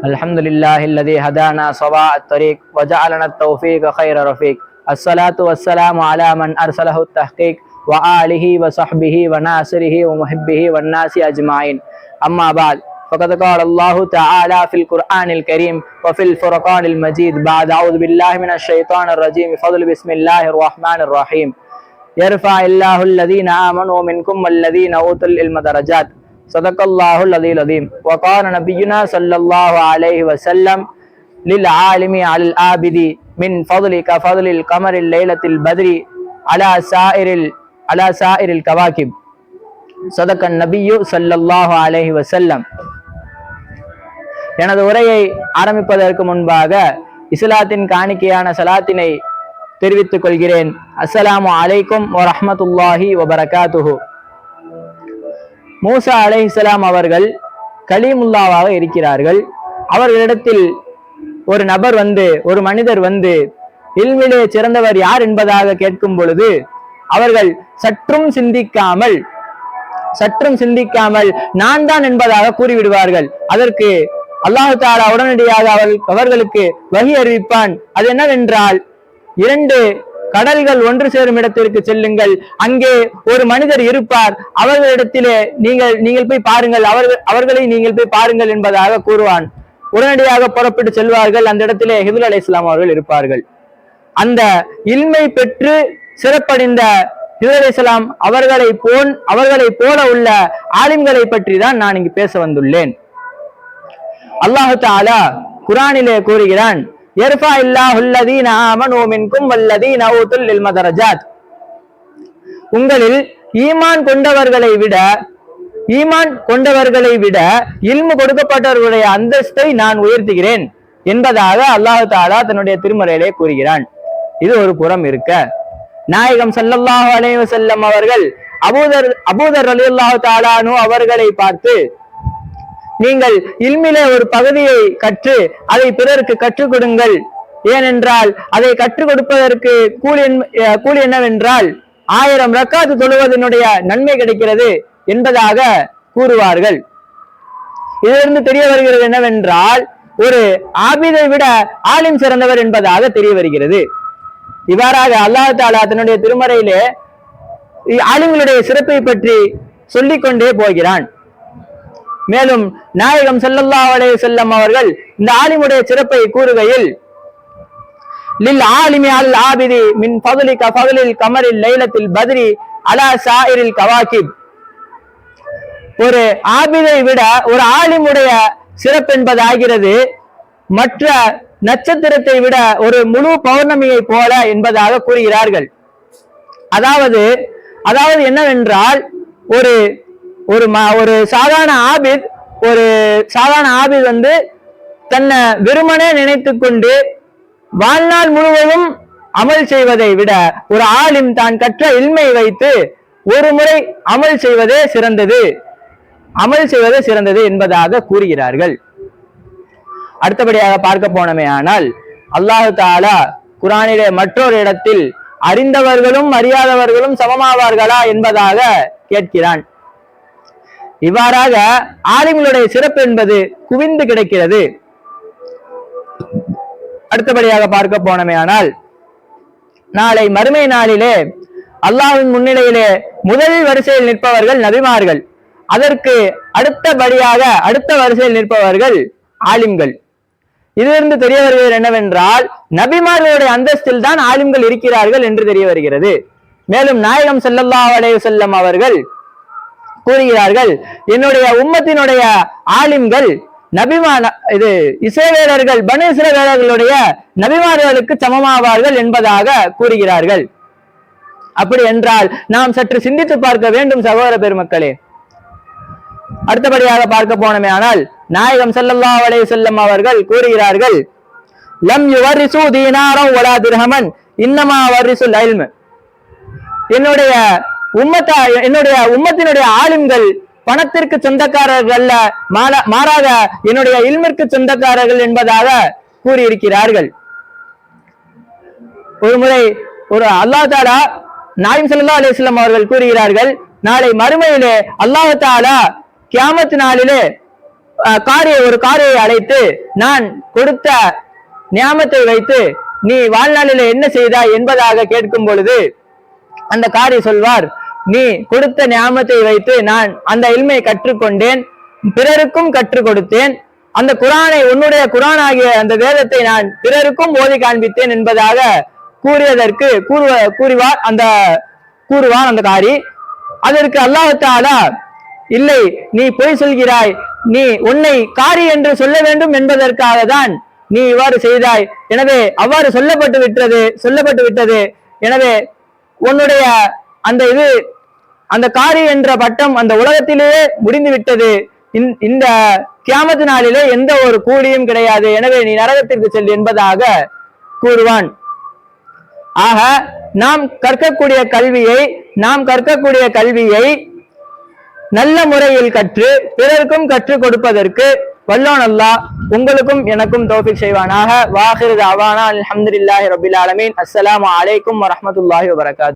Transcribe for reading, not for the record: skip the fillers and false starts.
الحمد لله الذي هدانا سواء الطريق وجعلنا التوفيق خير رفيق. الصلاة والسلام على من أرسله التحقيق وآله وصحبه وناصره ومحبه والناس أجمعين. أما بعد، فقد قال الله تعالى في القرآن الكريم وفي الفرقان المجيد بعد أعوذ بالله من الشيطان الرجيم فضل بسم الله الرحمن الرحيم. يرفع الله الذين آمنوا منكم والذين أوتوا العلم درجات. صدق الله العلي العظيم. وقال نبينا صلى الله عليه وسلم للعالم على العابد من فضل كفضل القمر الليلة البدر على سائر الكواكب. صدق النبي صلى الله عليه وسلم. எனது உரையை ஆரம்பிப்பதற்கு முன்பாக இஸ்லாத்தின் காணிக்கையான சலாத்தினை தெரிவித்துக் கொள்கிறேன். அஸ்ஸலாமு அலைக்கும் வரஹ்மத்துல்லாஹி வபரகாத்துஹு. மூசா அலைஹிஸ்ஸலாம் அவர்கள் கலீமுல்லாவாக இருக்கிறார்கள். அவர்களிடத்தில் ஒரு மனிதர் வந்து இல்மிலே சிறந்தவர் யார் என்பதாக கேட்கும் பொழுது அவர்கள் சற்றும் சிந்திக்காமல் நான் தான் என்பதாக கூறிவிடுவார்கள். அதற்கு அல்லாஹ் தஆலா உடனடியாக அவர்களுக்கு வஹி அறிவிப்பான். அது என்னவென்றால், 2 கடல்கள் ஒன்று சேரும் இடத்திற்கு செல்லுங்கள், அங்கே ஒரு மனிதர் இருப்பார், அவர்களிடத்திலே நீங்கள் போய் பாருங்கள், அவர்களை நீங்கள் போய் பாருங்கள் என்பதாக கூறுவான். உடனடியாக புறப்பட்டு செல்வார்கள். அந்த இடத்திலே ஹிதுர் அலைஹிஸ்ஸலாம் அவர்கள் இருப்பார்கள். அந்த இல்மை பெற்று சிறப்படைந்த ஹிதுர் அலைஹிஸ்ஸலாம் அவர்களை போல உள்ள ஆலிம்களை பற்றி தான் நான் இங்கு பேச வந்துள்ளேன். அல்லாஹ் தஆலா குர்ஆனிலே கூறுகிறான், யர்ஃபா இல்லாஹுல்லதீன ஆமனூ மின்கும் வல்லதீன ஊதுல் இல்ம தரஜாத். உங்களில் ஈமான் கொண்டவர்களை விட இல்மு கொடுக்கப்பட்டவர்களுடைய அந்தஸ்தை நான் உயர்த்துகிறேன் என்பதாக அல்லாஹ் தஆலா தன்னுடைய திருமறையிலே கூறுகிறான். இது ஒரு புறம் இருக்க, நாயகம் ஸல்லல்லாஹு அலைஹி வஸல்லம் அவர்கள் அபூதர் ரலியல்லாஹு தஆலா அன்ஹு அவர்களை பார்த்து, நீங்கள் இல்மிலே ஒரு பகுதியை கற்று அதை பிறருக்கு கற்றுக் கொடுங்கள். ஏனென்றால் அதை கற்றுக் கொடுப்பதற்கு கூலி என்னவென்றால் 1000 ரக்காத்து தொழுவதனுடைய நன்மை கிடைக்கிறது என்பதாக கூறுவார்கள். இதிலிருந்து தெரிய வருகிறது என்னவென்றால், ஒரு ஆபிதை விட ஆலிம் சிறந்தவர் என்பதாக தெரிய வருகிறது. இவ்வாறாக அல்லாஹ் தஆலா தன்னுடைய திருமறையிலே ஆலிம்களுடைய சிறப்பை பற்றி சொல்லிக் கொண்டே போகிறான். மேலும் நாயகம் ஸல்லல்லாஹு அலைஹி வஸல்லம் அவர்கள் இந்த ஆலிமுடைய சிறப்பை கூறுகையில், லில் ஆலிமி அல் ஆபிதி மின் ஃபضل கஃضل கமரில் லைலத்தில் பத்ரி அலா சாயிரில் கவாகிப். ஒரு ஆபிதை விட ஒரு ஆலிமுடைய சிறப்பு என்பதாகிறது மற்ற நட்சத்திரத்தை விட ஒரு முழு பௌர்ணமியை போல என்பதாக கூறுகிறார்கள். அதாவது என்னவென்றால், ஒரு சாதாரண ஆபித் வந்து தன்னை வெறுமனே நினைத்து கொண்டு வாழ்நாள் முழுவதும் அமல் செய்வதை விட ஒரு ஆலிம் தான் கற்ற இல்மை வைத்து ஒரு முறை அமல் செய்வதே சிறந்தது என்பதாக கூறுகிறார்கள். அடுத்தபடியாக பார்க்க போனமே ஆனால், அல்லாஹ் தஆலா குர்ஆனிலே மற்றொரு இடத்தில் அறிந்தவர்களும் அறியாதவர்களும் சமமாவார்களா என்பதாக கேட்கிறான். இவ்வாறாக ஆலிம்களுடைய சிறப்பு என்பது குவிந்து கிடக்கிறது. அடுத்தபடியாக பார்க்க போனமே ஆனால், நாளை மறுமை நாளிலே அல்லாஹ்வின் முன்னிலையிலே முதல் வரிசையில் நிற்பவர்கள் நபிமார்கள். அதற்கு அடுத்த வரிசையில் நிற்பவர்கள் ஆலிம்கள். இதிலிருந்து தெரிய வருவது என்னவென்றால், நபிமார்களுடைய அந்தஸ்தில் தான் ஆலிம்கள் இருக்கிறார்கள் என்று தெரிய வருகிறது. மேலும் நாயகம் ஸல்லல்லாஹு அலைஹி வஸல்லம் அவர்கள் கூறுகிறார்கள், என்னுடைய உம்மத்தினுடைய ஆலிம்கள் இஸ்ரவேலர்கள் பனு இஸ்ரவேலர்களுடைய நபிமார்களுக்கு சமமாவார்கள் என்பதாக கூறுகிறார்கள். அப்படி என்றால் நாம் சற்று சிந்தித்து பார்க்க வேண்டும் சகோதர பெருமக்களே. அடுத்தபடியாக பார்க்க போனமே ஆனால், நாயகம் ஸல்லல்லாஹு அலைஹி வஸல்லம் அவர்கள் கூறுகிறார்கள், லம் யுவரிசு தீனாரன் வலா திர்ஹமன் இன்னமா வரிசுல் இல்ம். என்னுடைய உம்மத்தினுடைய ஆலிம்கள் பணத்திற்கு சொந்தக்காரர்கள் அல்ல, மாறாக என்னுடைய இல்மிற்கு சொந்தக்காரர்கள் என்பதாக கூறியிருக்கிறார்கள். ஒரு முறை அல்லாஹ் தஆலா நாயகம் ஸல்லல்லாஹு அலைஹி வஸல்லம் அவர்கள் கூறுகிறார்கள், நாளை மறுமையிலே அல்லாஹ் தஆலா கியாமத் நாளிலே ஒரு காரியை அழைத்து நான் கொடுத்த நியாமத்தை வைத்து நீ வாழ்நாளில என்ன செய்தாய் என்பதாக கேட்கும் பொழுது அந்த காரி சொல்வார், நீ கொடுத்த நியாமத்தை வைத்து நான் அந்த இல்மை கற்றுக்கொண்டேன், பிறருக்கும் கற்றுக் கொடுத்தேன், அந்த குரானை உன்னுடைய குரான் ஆகிய அந்த வேதத்தை நான் பிறருக்கும் ஓதி காண்பித்தேன் என்பதாக கூறியதற்கு கூறுவார் அந்த காரி. அதற்கு அல்லாஹ் தஆலா, இல்லை நீ பொய் சொல்கிறாய், நீ உன்னை காரி என்று சொல்ல வேண்டும் என்பதற்காக தான் நீ இவ்வாறு செய்தாய், எனவே அவ்வாறு சொல்லப்பட்டு விட்டது, எனவே உன்னுடைய அந்த காரி என்ற பட்டம் அந்த உலகத்திலேயே முடிந்து விட்டது, இந்த கியாமத் நாளிலே எந்த ஒரு கூலியும் கிடையாது, எனவே நீ நரகத்திற்கு செல் என்பதாக கூறுவான். ஆக நாம் கற்கக்கூடிய கல்வியை நல்ல முறையில் கற்று பிறருக்கும் கற்றுக் கொடுப்பதற்கு வல்லோன் அல்லாஹ் உங்களுக்கும் எனக்கும் தௌஃபீக் செய்வானாக. வாஹிரு தஅவானா அல்ஹம்துலில்லாஹி ரப்பில் ஆலமீன். அஸ்ஸலாமு அலைக்கும் வரஹ்மத்துல்லாஹி வபரகாத்துஹு.